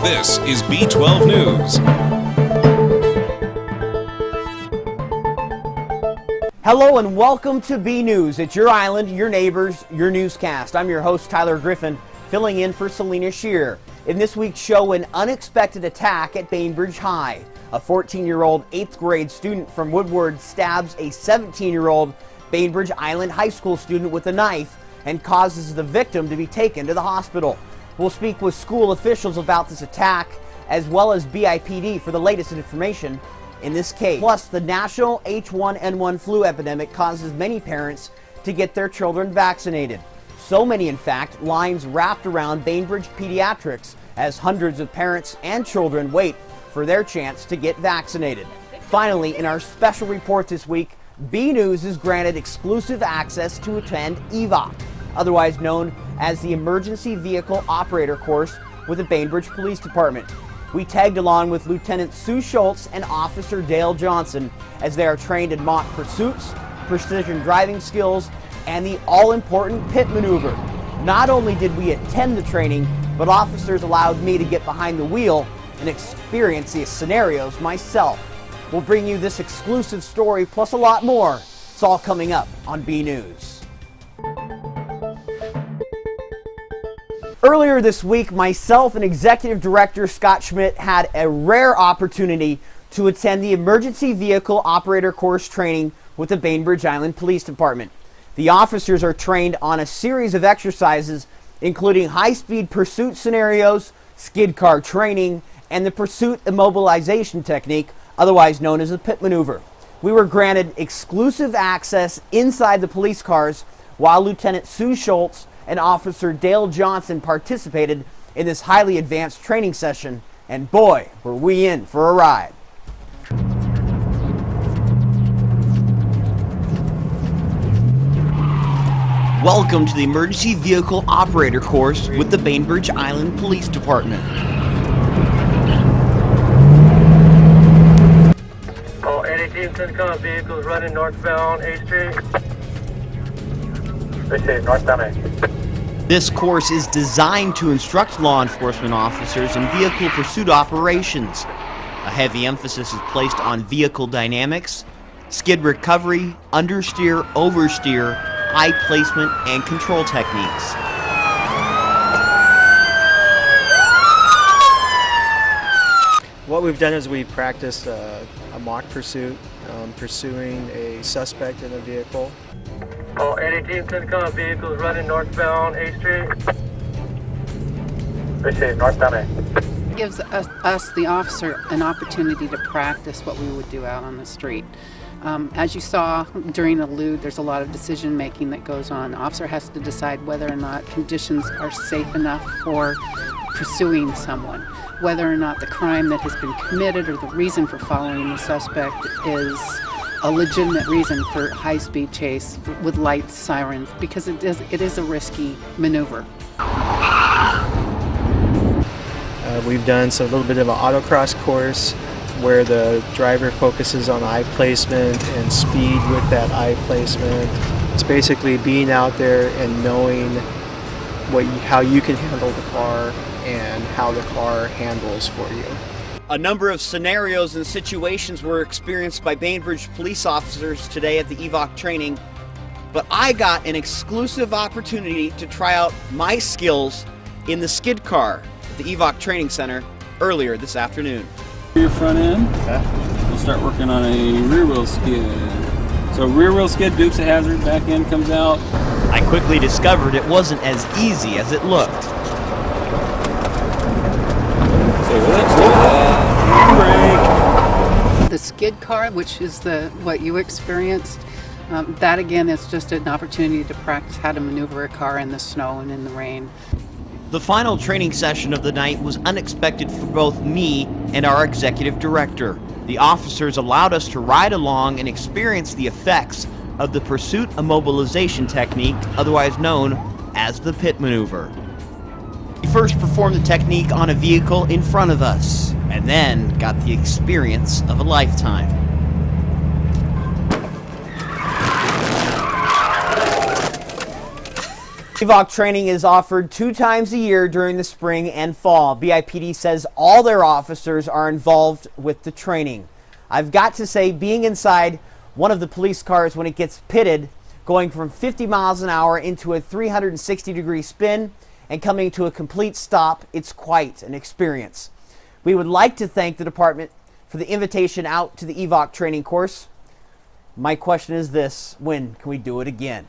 This is B12 News. Hello and welcome to B News. It's your island, your neighbors, your newscast. I'm your host, Tyler Griffin, filling in for Selena Shear. In this week's show, an unexpected attack at Bainbridge High. A 14-year-old 8th grade student from Woodward stabs a 17-year-old Bainbridge Island High School student with a knife and causes the victim to be taken to the hospital. We'll speak with school officials about this attack, as well as B.I.P.D for the latest information in this case. Plus, the national H1N1 flu epidemic causes many parents to get their children vaccinated. So many, in fact, lines wrapped around Bainbridge Pediatrics as hundreds of parents and children wait for their chance to get vaccinated. Finally, in our special report this week, B News is granted exclusive access to attend EVOC, otherwise known as the Emergency Vehicle Operator course with the Bainbridge Police Department. We tagged along with Lieutenant Sue Schultz and Officer Dale Johnson as they are trained in mock pursuits, precision driving skills, and the all-important pit maneuver. Not only did we attend the training, but officers allowed me to get behind the wheel and experience these scenarios myself. We'll bring you this exclusive story plus a lot more. It's all coming up on B News. Earlier this week, myself and Executive Director Scott Schmidt had a rare opportunity to attend the Emergency Vehicle Operator course training with the Bainbridge Island Police Department. The officers are trained on a series of exercises, including high-speed pursuit scenarios, skid car training, and the pursuit immobilization technique, otherwise known as the pit maneuver. We were granted exclusive access inside the police cars while Lieutenant Sue Schultz and Officer Dale Johnson participated in this highly advanced training session, and boy, were we in for a ride. Welcome to the Emergency Vehicle Operator course with the Bainbridge Island Police Department. All 818 Syndicom vehicles running northbound A Street. Appreciate northbound A. This course is designed to instruct law enforcement officers in vehicle pursuit operations. A heavy emphasis is placed on vehicle dynamics, skid recovery, understeer, oversteer, eye placement, and control techniques. What we've done is we practiced a mock pursuit, pursuing a suspect in a vehicle. All 818 Syndicom vehicles running northbound A Street. Appreciate northbound A. Gives us, the officer, an opportunity to practice what we would do out on the street. As you saw during a LUD, there's a lot of decision making that goes on. The officer has to decide whether or not conditions are safe enough for pursuing someone, whether or not the crime that has been committed or the reason for following the suspect is a legitimate reason for high-speed chase with lights, sirens, because it is a risky maneuver. We've done a little bit of an autocross course where the driver focuses on eye placement and speed with that eye placement. It's basically being out there and knowing how you can handle the car and how the car handles for you. A number of scenarios and situations were experienced by Bainbridge police officers today at the EVOC training, but I got an exclusive opportunity to try out my skills in the skid car at the EVOC training center earlier this afternoon. Your front end, we'll start working on a rear wheel skid. So rear wheel skid, Dukes of Hazzard, back end comes out. I quickly discovered it wasn't as easy as it looked. The skid car, which is what you experienced, that again is just an opportunity to practice how to maneuver a car in the snow and in the rain. The final training session of the night was unexpected for both me and our executive director. The officers allowed us to ride along and experience the effects of the pursuit immobilization technique, otherwise known as the pit maneuver. We first performed the technique on a vehicle in front of us, and then got the experience of a lifetime. EVOC training is offered 2 times a year during the spring and fall. B.I.P.D says all their officers are involved with the training. I've got to say, being inside one of the police cars when it gets pitted, going from 50 miles an hour into a 360-degree spin and coming to a complete stop, it's quite an experience. We would like to thank the department for the invitation out to the EVOC training course. My question is this: when can we do it again?